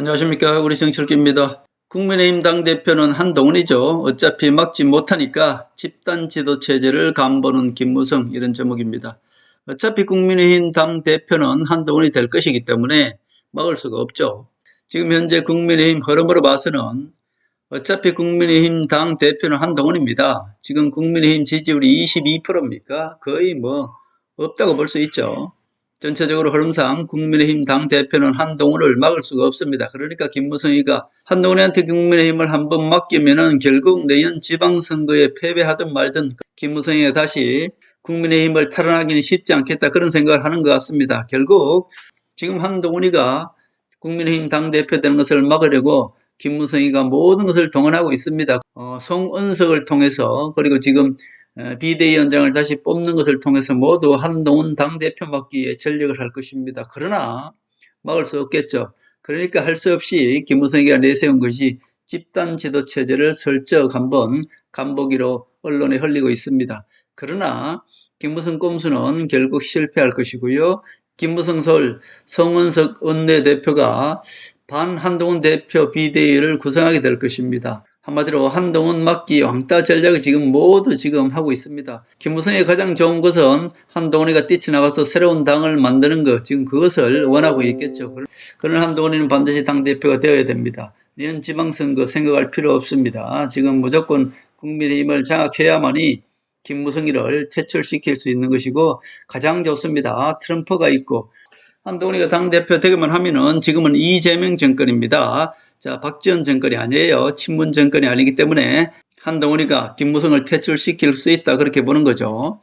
안녕하십니까. 우리 정철기입니다. 국민의힘 당대표는 한동훈이죠. 어차피 막지 못하니까 집단 지도체제를 간보는 김무성, 이런 제목입니다. 어차피 국민의힘 당대표는 한동훈이 될 것이기 때문에 막을 수가 없죠. 지금 현재 국민의힘 흐름으로 봐서는 어차피 국민의힘 당대표는 한동훈입니다. 지금 국민의힘 지지율이 22%입니까? 거의 없다고 볼 수 있죠. 전체적으로 흐름상 국민의힘 당대표는 한동훈을 막을 수가 없습니다. 그러니까 김무성이가 한동훈한테 국민의힘을 한번 맡기면은 결국 내년 지방선거에 패배하든 말든 김무성이가 다시 국민의힘을 탈환하기는 쉽지 않겠다, 그런 생각을 하는 것 같습니다. 결국 지금 한동훈이가 국민의힘 당대표 되는 것을 막으려고 김무성이가 모든 것을 동원하고 있습니다. 송은석을 통해서, 그리고 지금 비대위원장을 다시 뽑는 것을 통해서 모두 한동훈 당대표 막기에 전력을 할 것입니다. 그러나 막을 수 없겠죠. 그러니까 할 수 없이 김무성이가 내세운 것이 집단 지도 체제를 슬쩍 한번 간보기로 언론에 흘리고 있습니다. 그러나 김무성 꼼수는 결국 실패할 것이고요. 김무성 설 송은석 원내대표가 반 한동훈 대표 비대위를 구성하게 될 것입니다. 한마디로 한동훈 막기 왕따 전략을 모두 하고 있습니다. 김무성의 가장 좋은 것은 한동훈이가 뛰쳐나가서 새로운 당을 만드는 것, 그것을 원하고 있겠죠. 그러나 한동훈이는 반드시 당대표가 되어야 됩니다. 내년 지방선거 생각할 필요 없습니다. 지금 무조건 국민의힘을 장악해야만이 김무성이를 퇴출시킬 수 있는 것이고, 가장 좋습니다. 트럼프가 있고 한동훈이가 당대표 되기만 하면은 지금은 이재명 정권입니다. 자, 박지원 정권이 아니에요. 친문 정권이 아니기 때문에 한동훈이가 김무성을 퇴출시킬 수 있다, 그렇게 보는 거죠.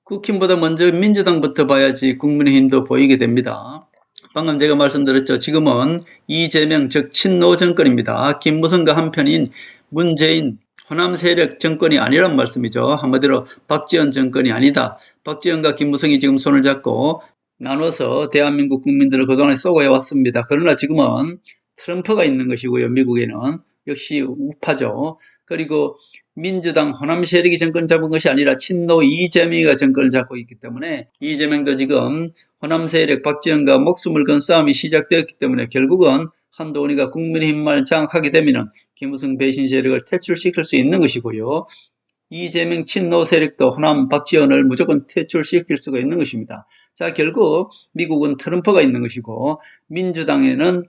국힘보다 먼저 민주당부터 봐야지 국민의힘도 보이게 됩니다. 방금 제가 말씀드렸죠. 지금은 이재명, 즉 친노 정권입니다. 김무성과 한편인 문재인, 호남 세력 정권이 아니란 말씀이죠. 한마디로 박지원 정권이 아니다. 박지원과 김무성이 지금 손을 잡고 나눠서 대한민국 국민들을 그동안에 쏘고 해왔습니다. 그러나 지금은 트럼프가 있는 것이고요. 미국에는 역시 우파죠. 그리고 민주당 호남 세력이 정권 잡은 것이 아니라 친노 이재명이가 정권을 잡고 있기 때문에 이재명도 지금 호남 세력 박지원과 목숨을 건 싸움이 시작되었기 때문에 결국은 한동훈이가 국민의힘만 장악하게 되면 김무성 배신 세력을 퇴출시킬 수 있는 것이고요. 이재명 친노 세력도 호남 박지원을 무조건 퇴출시킬 수가 있는 것입니다. 자, 결국 미국은 트럼프가 있는 것이고 민주당에는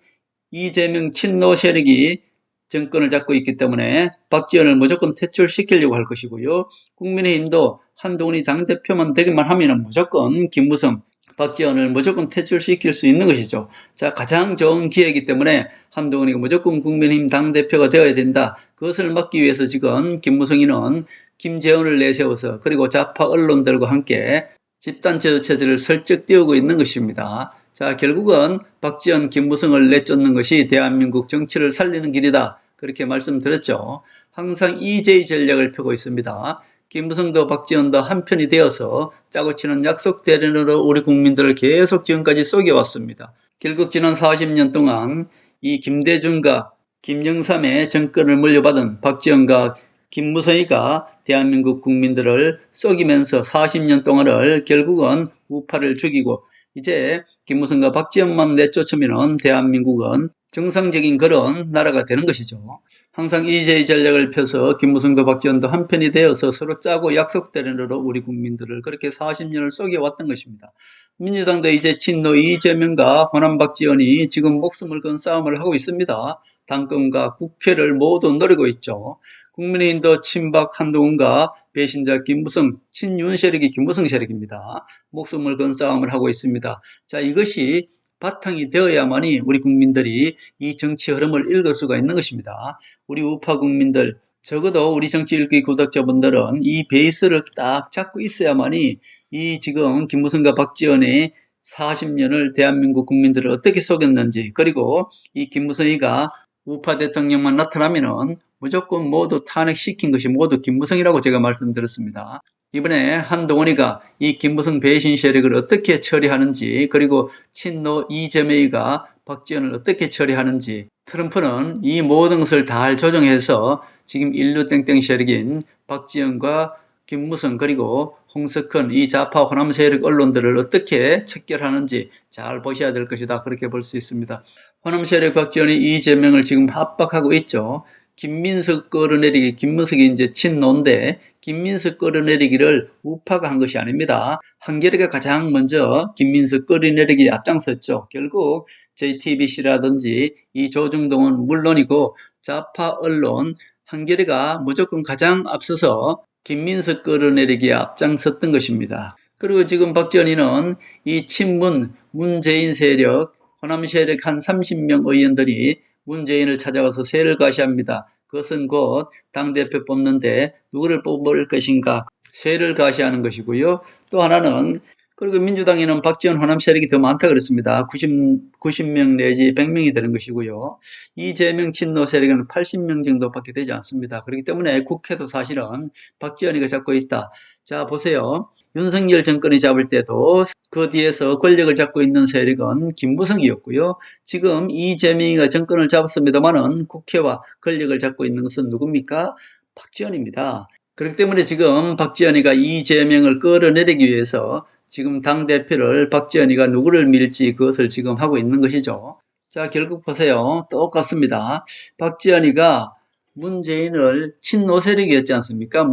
이재명 친노 세력이 정권을 잡고 있기 때문에 박지원을 무조건 퇴출시키려고 할 것이고요. 국민의힘도 한동훈이 당대표만 되기만 하면 무조건 김무성, 박지원을 무조건 퇴출시킬 수 있는 것이죠. 자, 가장 좋은 기회이기 때문에 한동훈이 무조건 국민의힘 당대표가 되어야 된다. 그것을 막기 위해서 지금 김무성이는 김재원을 내세워서, 그리고 좌파 언론들과 함께 집단제도 체제를 슬쩍 띄우고 있는 것입니다. 자, 결국은 박지원, 김무성을 내쫓는 것이 대한민국 정치를 살리는 길이다, 그렇게 말씀드렸죠. 항상 EJ 전략을 펴고 있습니다. 김무성도 박지원도 한편이 되어서 짜고 치는 약속 대련으로 우리 국민들을 계속 지금까지 속여왔습니다. 결국 지난 40년 동안 이 김대중과 김영삼의 정권을 물려받은 박지원과 김무성이가 대한민국 국민들을 속이면서 40년 동안을 결국은 우파를 죽이고, 이제 김무성과 박지원만 내쫓으면 대한민국은 정상적인 그런 나라가 되는 것이죠. 항상 EJ 전략을 펴서 김무성도 박지원도 한편이 되어서 서로 짜고 약속대련으로 우리 국민들을 그렇게 40년을 속여왔던 것입니다. 민주당도 이제 친노 이재명과 호남 박지원이 지금 목숨을 건 싸움을 하고 있습니다. 당권과 국회를 모두 노리고 있죠. 국민의힘도 친박 한동훈과 배신자 김무성, 친윤 세력이 김무성 세력입니다. 목숨을 건 싸움을 하고 있습니다. 자, 이것이 바탕이 되어야만이 우리 국민들이 이 정치 흐름을 읽을 수가 있는 것입니다. 우리 우파 국민들, 적어도 우리 정치 읽기 구독자분들은 이 베이스를 딱 잡고 있어야만이 이 지금 김무성과 박지원의 40년을 대한민국 국민들을 어떻게 속였는지, 그리고 이 김무성이가 우파 대통령만 나타나면은 무조건 모두 탄핵시킨 것이 모두 김무성이라고 제가 말씀드렸습니다. 이번에 한동훈이가 이 김무성 배신 세력을 어떻게 처리하는지, 그리고 친노 이재명이가 박지원을 어떻게 처리하는지, 트럼프는 이 모든 것을 다 조정해서 지금 인류 땡땡 세력인 박지원과 김무성 그리고 홍석헌 이 좌파 호남 세력 언론들을 어떻게 척결하는지 잘 보셔야 될 것이다. 그렇게 볼 수 있습니다. 호남 세력 박지원이 이재명을 지금 압박하고 있죠. 김민석 끌어내리기, 김무석이 이제 친노인데 김민석 끌어내리기를 우파가 한 것이 아닙니다. 한겨레가 가장 먼저 김민석 끌어내리기에 앞장섰죠. 결국 JTBC라든지 이 조중동은 물론이고 좌파 언론 한겨레가 무조건 가장 앞서서 김민석 끌어내리기에 앞장섰던 것입니다. 그리고 지금 박지원이는 이 친문 문재인 세력, 호남 세력 한 30명 의원들이 문재인을 찾아가서 세를 가시합니다. 그것은 곧 당대표 뽑는데 누구를 뽑을 것인가 세를 가시하는 것이고요. 또 하나는 그리고 민주당에는 박지원 호남 세력이 더 많다 그랬습니다. 90명 내지 100명이 되는 것이고요. 이재명 친노 세력은 80명 정도밖에 되지 않습니다. 그렇기 때문에 국회도 사실은 박지원이가 잡고 있다. 자 보세요. 윤석열 정권이 잡을 때도 그 뒤에서 권력을 잡고 있는 세력은 김무성이었고요. 지금 이재명이가 정권을 잡았습니다만은 국회와 권력을 잡고 있는 것은 누굽니까? 박지원입니다. 그렇기 때문에 지금 박지원이가 이재명을 끌어내리기 위해서 지금 당대표를 박지원이가 누구를 밀지 그것을 지금 하고 있는 것이죠. 자, 결국 보세요. 똑같습니다. 박지원이가 문재인을 친노 세력이었지 않습니까?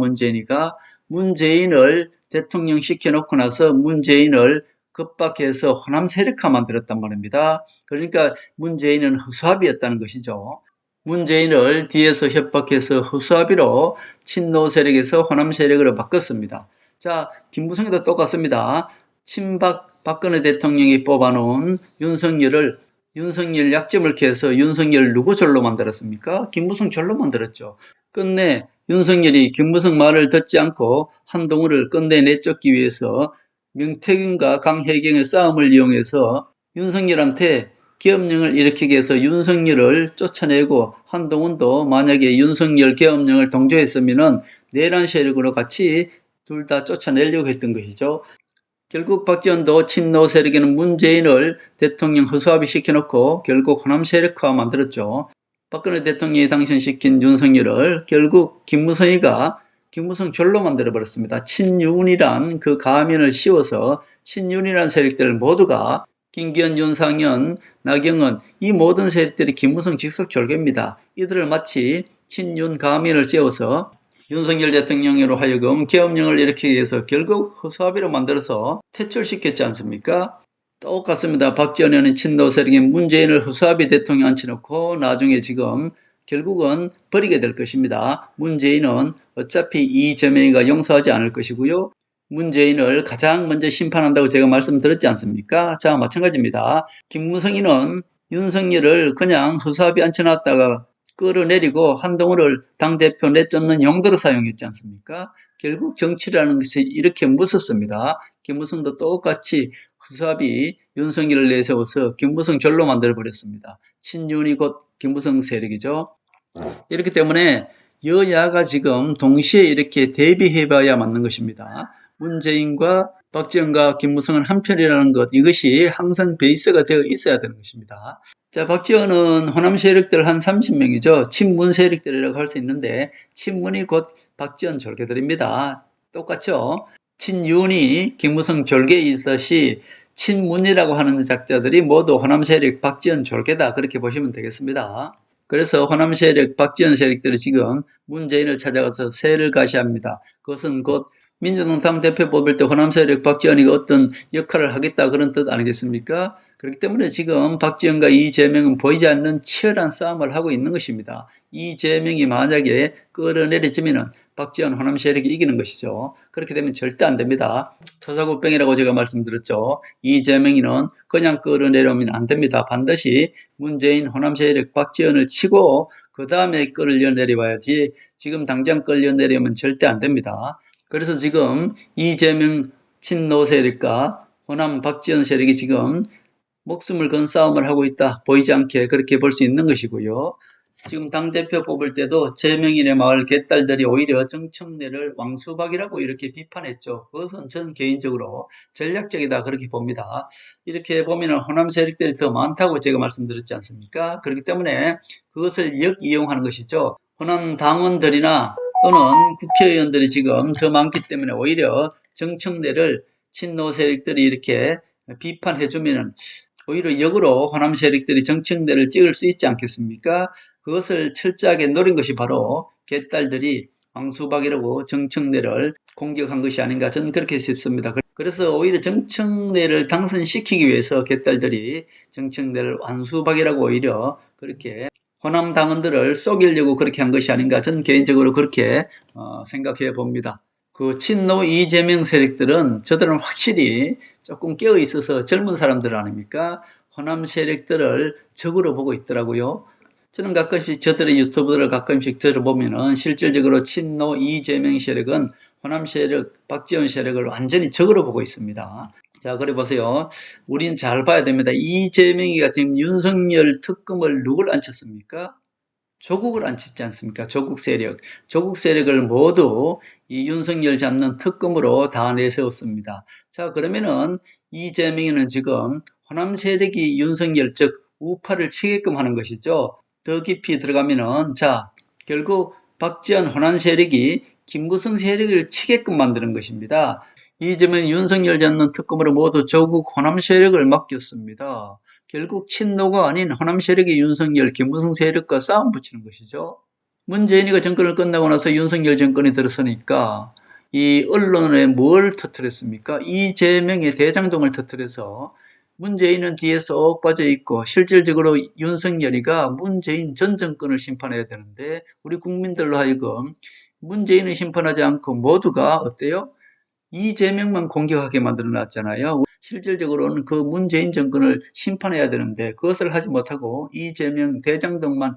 문재인을 대통령 시켜놓고 나서 문재인을 급박해서 호남 세력화 만들었단 말입니다. 그러니까 문재인은 허수아비였다는 것이죠. 문재인을 뒤에서 협박해서 허수아비로 친노 세력에서 호남 세력으로 바꿨습니다. 자, 김무성이도 똑같습니다. 친박 박근혜 대통령이 뽑아놓은 윤석열 약점을 캐서 윤석열 누구 절로 만들었습니까? 김무성 절로 만들었죠. 끝내 윤석열이 김무성 말을 듣지 않고 한동훈을 끝내 내쫓기 위해서 명태균과 강혜경의 싸움을 이용해서 윤석열한테 계엄령을 일으키게 해서 윤석열을 쫓아내고 한동훈도 만약에 윤석열 계엄령을 동조했으면 내란 세력으로 같이 둘 다 쫓아내려고 했던 것이죠. 결국 박지원도 친노 세력에는 문재인을 대통령 허수아비 시켜놓고 결국 호남 세력화 만들었죠. 박근혜 대통령이 당선시킨 윤석열을 결국 김무성 절로 만들어버렸습니다. 친윤이란 그 가면을 씌워서 친윤이란 세력들 모두가 김기현, 윤상현, 나경원 이 모든 세력들이 김무성 직속 졸개입니다. 이들을 마치 친윤 가면을 씌워서 윤석열 대통령으로 하여금 계엄령을 일으키기 위해서 결국 허수아비로 만들어서 퇴출시켰지 않습니까? 똑같습니다. 박지원이는 친노 세력이 문재인을 허수아비 대통령 앉혀놓고 나중에 지금 결국은 버리게 될 것입니다. 문재인은 어차피 이재명이가 용서하지 않을 것이고요. 문재인을 가장 먼저 심판한다고 제가 말씀드렸지 않습니까? 자, 마찬가지입니다. 김무성이는 윤석열을 그냥 허수아비 앉혀놨다가 끌어내리고 한동훈을 당대표 내쫓는 용도로 사용했지 않습니까? 결국 정치라는 것이 이렇게 무섭습니다. 김무성도 똑같이 허수아비 윤석열을 내세워서 김무성 절로 만들어버렸습니다. 친윤이 곧 김무성 세력이죠. 이렇기 때문에 여야가 지금 동시에 이렇게 대비해봐야 맞는 것입니다. 문재인과 박지원과 김무성은 한편이라는 것, 이것이 항상 베이스가 되어 있어야 되는 것입니다. 자, 박지원은 호남 세력들 한 30명이죠. 친문 세력들이라고 할 수 있는데 친문이 곧 박지원 졸개들입니다. 똑같죠? 친윤이 김무성 졸개이듯이 친문이라고 하는 작자들이 모두 호남 세력 박지원 졸개다 그렇게 보시면 되겠습니다. 그래서 호남 세력 박지원 세력들이 지금 문재인을 찾아가서 세를 가시합니다. 그것은 곧 민주당 당대표 뽑을 때 호남 세력 박지원이가 어떤 역할을 하겠다 그런 뜻 아니겠습니까? 그렇기 때문에 지금 박지원과 이재명은 보이지 않는 치열한 싸움을 하고 있는 것입니다. 이재명이 만약에 끌어내려지면 박지원 호남 세력이 이기는 것이죠. 그렇게 되면 절대 안 됩니다. 토사구팽이라고 제가 말씀드렸죠. 이재명이는 그냥 끌어내려오면 안 됩니다. 반드시 문재인 호남 세력 박지원을 치고 그 다음에 끌어내려와야지 지금 당장 끌어내려면 절대 안 됩니다. 그래서 지금 이재명 친노 세력과 호남 박지원 세력이 지금 목숨을 건 싸움을 하고 있다. 보이지 않게 그렇게 볼 수 있는 것이고요. 지금 당대표 뽑을 때도 제명인의 마을 개딸들이 오히려 정청래를 왕수박이라고 이렇게 비판했죠. 그것은 저는 개인적으로 전략적이다 그렇게 봅니다. 이렇게 보면 호남 세력들이 더 많다고 제가 말씀드렸지 않습니까? 그렇기 때문에 그것을 역이용하는 것이죠. 호남 당원들이나 또는 국회의원들이 지금 더 많기 때문에 오히려 정청래를 친노 세력들이 이렇게 비판해주면은 오히려 역으로 호남 세력들이 정청래를 찍을 수 있지 않겠습니까? 그것을 철저하게 노린 것이 바로 개딸들이 왕수박이라고 정청래를 공격한 것이 아닌가 저는 그렇게 싶습니다. 그래서 오히려 정청래를 당선시키기 위해서 개딸들이 정청래를 왕수박이라고 오히려 그렇게 호남 당원들을 속이려고 그렇게 한 것이 아닌가 저는 개인적으로 그렇게 생각해 봅니다. 그 친노 이재명 세력들은 저들은 확실히 조금 깨어 있어서 젊은 사람들 아닙니까? 호남 세력들을 적으로 보고 있더라고요. 저는 가끔씩 저들의 유튜브들을 가끔씩 들어보면은 실질적으로 친노 이재명 세력은 호남 세력, 박지원 세력을 완전히 적으로 보고 있습니다. 자, 그래 보세요. 우린 잘 봐야 됩니다. 이재명이가 지금 윤석열 특검을 누굴 앉혔습니까? 조국을 앉혔지 않습니까? 조국 세력. 조국 세력을 모두 이 윤석열 잡는 특검으로 다 내세웠습니다. 자, 그러면은 이재명이는 지금 호남 세력이 윤석열, 즉, 우파를 치게끔 하는 것이죠. 더 깊이 들어가면은, 자, 결국 박지원 호남 세력이 김무성 세력을 치게끔 만드는 것입니다. 이재명 윤석열 잡는 특검으로 모두 조국 호남 세력을 맡겼습니다. 결국 친노가 아닌 호남 세력이 윤석열, 김무성 세력과 싸움 붙이는 것이죠. 문재인이가 정권을 끝나고 나서 윤석열 정권이 들어서니까 이 언론에 뭘 터뜨렸습니까? 이재명의 대장동을 터뜨려서 문재인은 뒤에 쏙 빠져 있고 실질적으로 윤석열이가 문재인 전 정권을 심판해야 되는데 우리 국민들로 하여금 문재인을 심판하지 않고 모두가 어때요? 이재명만 공격하게 만들어 놨잖아요. 실질적으로는 그 문재인 정권을 심판해야 되는데 그것을 하지 못하고 이재명 대장동만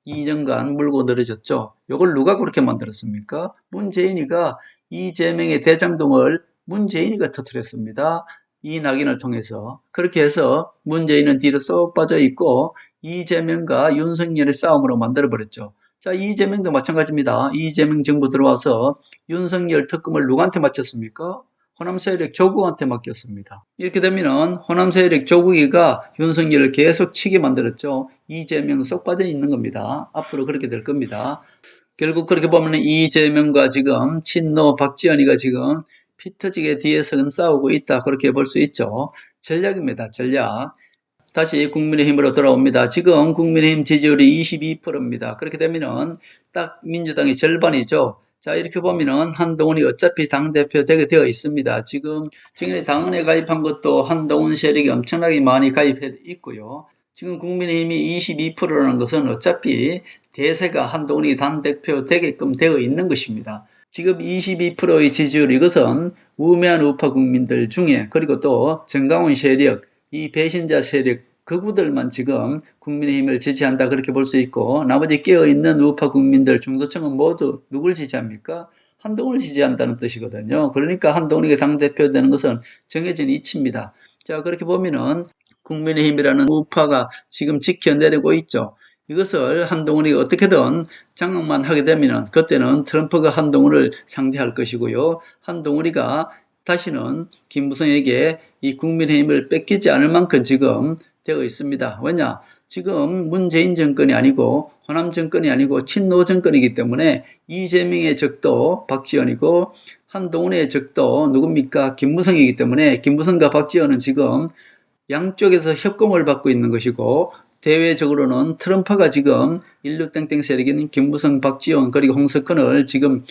2년간 물고 늘어졌죠. 이걸 누가 그렇게 만들었습니까? 문재인이가 이재명의 대장동을 문재인이가 터뜨렸습니다. 이 낙인을 통해서. 그렇게 해서 문재인은 뒤로 쏙 빠져 있고 이재명과 윤석열의 싸움으로 만들어버렸죠. 자, 이재명도 마찬가지입니다. 이재명 정부 들어와서 윤석열 특검을 누구한테 맡겼습니까? 호남 세력 조국한테 맡겼습니다. 이렇게 되면은 호남 세력 조국이가 윤석열을 계속 치게 만들었죠. 이재명 쏙 빠져 있는 겁니다. 앞으로 그렇게 될 겁니다. 결국 그렇게 보면 이재명과 지금 친노 박지원이가 지금 피 터지게 뒤에서 싸우고 있다. 그렇게 볼 수 있죠. 전략입니다. 전략. 다시 국민의힘으로 돌아옵니다. 지금 국민의힘 지지율이 22%입니다. 그렇게 되면은 딱 민주당의 절반이죠. 자, 이렇게 보면은 한동훈이 어차피 당대표 되게 되어 있습니다. 지금 최근에 당원에 가입한 것도 한동훈 세력이 엄청나게 많이 가입해 있고요. 지금 국민의힘이 22%라는 것은 어차피 대세가 한동훈이 당대표 되게끔 되어 있는 것입니다. 지금 22%의 지지율, 이것은 우매한 우파 국민들 중에, 그리고 또 정강훈 세력, 이 배신자 세력, 그구들만 지금 국민의힘을 지지한다 그렇게 볼 수 있고 나머지 깨어있는 우파 국민들 중도층은 모두 누굴 지지합니까? 한동훈을 지지한다는 뜻이거든요. 그러니까 한동훈이 당대표 되는 것은 정해진 이치입니다. 자, 그렇게 보면은 국민의힘이라는 우파가 지금 지켜내리고 있죠. 이것을 한동훈이 어떻게든 장악만 하게 되면은 그때는 트럼프가 한동훈을 상대할 것이고요. 한동훈이가 다시는 김무성에게 이 국민의힘을 뺏기지 않을 만큼 지금 되어 있습니다. 왜냐? 지금 문재인 정권이 아니고 호남 정권이 아니고 친노 정권이기 때문에 이재명의 적도 박지원이고 한동훈의 적도 누굽니까? 김무성이기 때문에 김무성과 박지원은 지금 양쪽에서 협공을 받고 있는 것이고 대외적으로는 트럼프가 지금 인류 땡땡 세력인 김무성, 박지원 그리고 홍석헌을 지금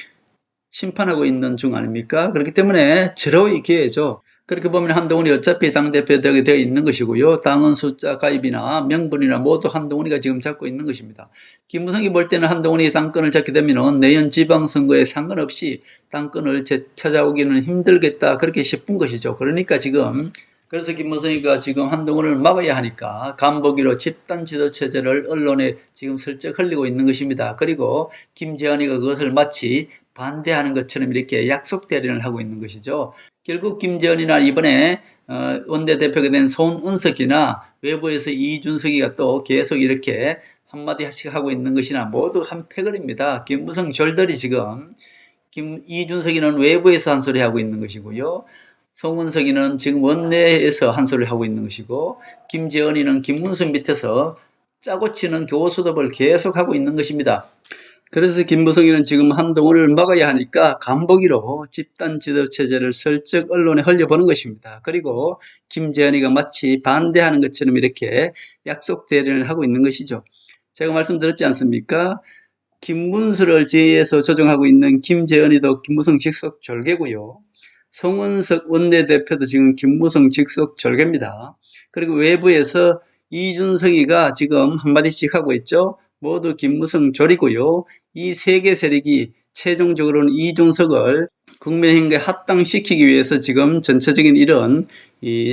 심판하고 있는 중 아닙니까? 그렇기 때문에 절호의 기회죠. 그렇게 보면 한동훈이 어차피 당대표 되어 있는 것이고요. 당원 숫자 가입이나 명분이나 모두 한동훈이가 지금 잡고 있는 것입니다. 김무성이 볼 때는 한동훈이 당권을 잡게 되면 내년 지방선거에 상관없이 당권을 찾아오기는 힘들겠다 그렇게 싶은 것이죠. 그러니까 지금 그래서 김무성이가 지금 한동훈을 막아야 하니까 간보기로 집단 지도 체제를 언론에 지금 슬쩍 흘리고 있는 것입니다. 그리고 김재환이가 그것을 마치 반대하는 것처럼 이렇게 약속 대련을 하고 있는 것이죠. 결국 김재원이나 이번에 원내대표가 된 손은석이나 외부에서 이준석이가 또 계속 이렇게 한마디씩 하고 있는 것이나 모두 한 패거리입니다. 김무성 졸들이 지금 이준석이는 외부에서 한 소리 하고 있는 것이고요. 송은석이는 지금 원내에서 한 소리 하고 있는 것이고 김재원이는 김문수 밑에서 짜고 치는 교수답을 계속 하고 있는 것입니다. 그래서 김무성이는 지금 한동훈을 막아야 하니까 간보기로 집단 지도체제를 슬쩍 언론에 흘려보는 것입니다. 그리고 김재현이가 마치 반대하는 것처럼 이렇게 약속 대련을 하고 있는 것이죠. 제가 말씀드렸지 않습니까? 김문수를 제의해서 조정하고 있는 김재현이도 김무성 직속 절개고요. 송원석 원내대표도 지금 김무성 직속 절개입니다. 그리고 외부에서 이준석이가 지금 한마디씩 하고 있죠. 모두 김무성 졸이고요. 이 세 개 세력이 최종적으로는 이준석을 국민의힘과 합당시키기 위해서 지금 전체적인 이런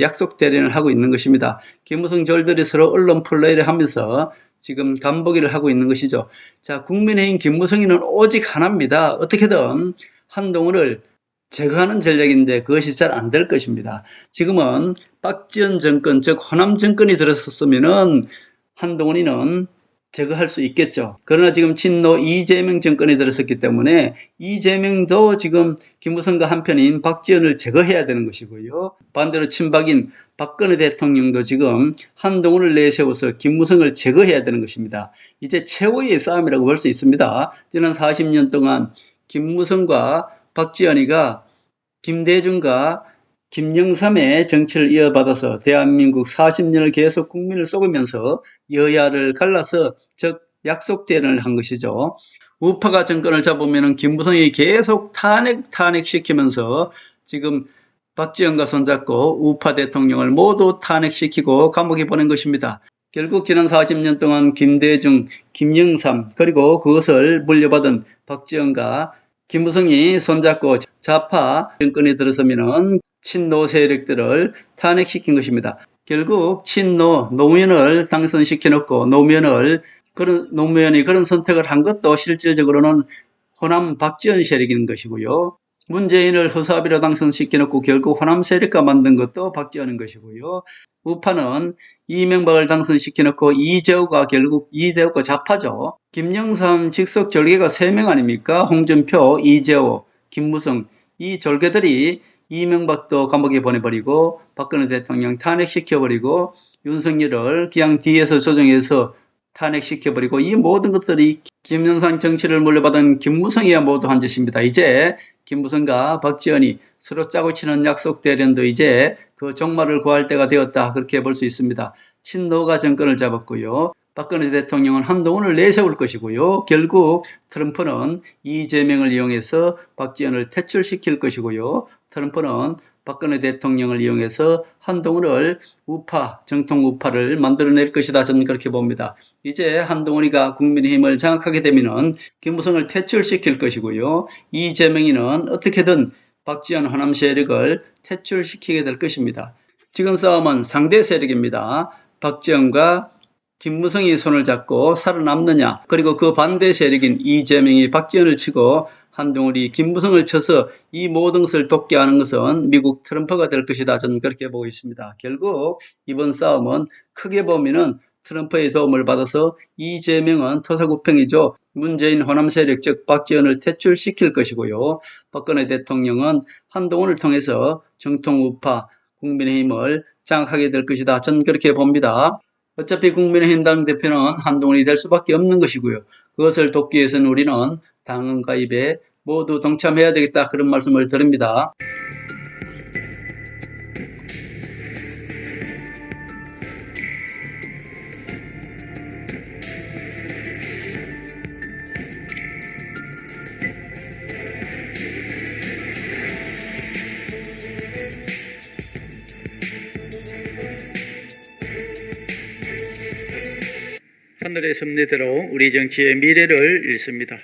약속 대련을 하고 있는 것입니다. 김무성 졸들이 서로 언론 플레이를 하면서 지금 간보기를 하고 있는 것이죠. 자, 국민의힘 김무성이는 오직 하나입니다. 어떻게든 한동훈을 제거하는 전략인데 그것이 잘 안 될 것입니다. 지금은 박지원 정권, 즉 호남 정권이 들었었으면은 한동훈이는 제거할 수 있겠죠. 그러나 지금 친노 이재명 정권이 들었었기 때문에 이재명도 지금 김무성과 한편인 박지원을 제거해야 되는 것이고요. 반대로 친박인 박근혜 대통령도 지금 한동훈을 내세워서 김무성을 제거해야 되는 것입니다. 이제 최후의 싸움이라고 볼 수 있습니다. 지난 40년 동안 김무성과 박지원이가 김대중과 김영삼의 정치를 이어받아서 대한민국 40년을 계속 국민을 속으면서 여야를 갈라서 즉 약속 대련을 한 것이죠. 우파가 정권을 잡으면 김무성이 계속 탄핵시키면서 지금 박지원과 손잡고 우파 대통령을 모두 탄핵시키고 감옥에 보낸 것입니다. 결국 지난 40년 동안 김대중, 김영삼 그리고 그것을 물려받은 박지원과 김무성이 손잡고 좌파 정권에 들어서면은 친노 세력들을 탄핵시킨 것입니다. 결국 친노 노무현을 당선시켜 놓고 노무현이 그런 선택을 한 것도 실질적으로는 호남 박지원 세력인 것이고요. 문재인을 허수아비로 당선시켜 놓고 결국 호남 세력과 만든 것도 박지원인 것이고요. 우파는 이명박을 당선시켜 놓고 이재호가 결국 이대호가 좌파죠. 김영삼 직속 졸개가 3명 아닙니까? 홍준표, 이재호, 김무성 이 졸개들이 이명박도 감옥에 보내버리고 박근혜 대통령 탄핵시켜버리고 윤석열을 그냥 뒤에서 조정해서 탄핵시켜버리고 이 모든 것들이 김영삼 정치를 물려받은 김무성이야 모두 한 짓입니다. 이제 김무성과 박지원이 서로 짜고 치는 약속 대련도 이제 그 종말을 구할 때가 되었다 그렇게 볼 수 있습니다. 친노가 정권을 잡았고요. 박근혜 대통령은 한동훈을 내세울 것이고요. 결국 트럼프는 이재명을 이용해서 박지원을 퇴출시킬 것이고요. 트럼프는 박근혜 대통령을 이용해서 한동훈을 정통 우파를 만들어낼 것이다. 저는 그렇게 봅니다. 이제 한동훈이가 국민의힘을 장악하게 되면은 김무성을 퇴출시킬 것이고요. 이재명이는 어떻게든 박지원 호남 세력을 퇴출시키게 될 것입니다. 지금 싸움은 상대 세력입니다. 박지원과 김무성이 손을 잡고 살아남느냐 그리고 그 반대 세력인 이재명이 박지원을 치고 한동훈이 김무성을 쳐서 이 모든 것을 돕게 하는 것은 미국 트럼프가 될 것이다. 저는 그렇게 보고 있습니다. 결국 이번 싸움은 크게 보면은 트럼프의 도움을 받아서 이재명은 토사구팽이죠. 문재인 호남 세력 즉 박지원을 퇴출시킬 것이고요. 박근혜 대통령은 한동훈을 통해서 정통 우파 국민의힘을 장악하게 될 것이다. 저는 그렇게 봅니다. 어차피 국민의힘 당대표는 한동훈이 될 수밖에 없는 것이고요. 그것을 돕기 위해서는 우리는 당헌 가입에 모두 동참해야 되겠다 그런 말씀을 드립니다. 하늘의 섭리대로 우리 정치의 미래를 읽습니다.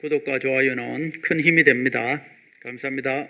구독과 좋아요는 큰 힘이 됩니다. 감사합니다.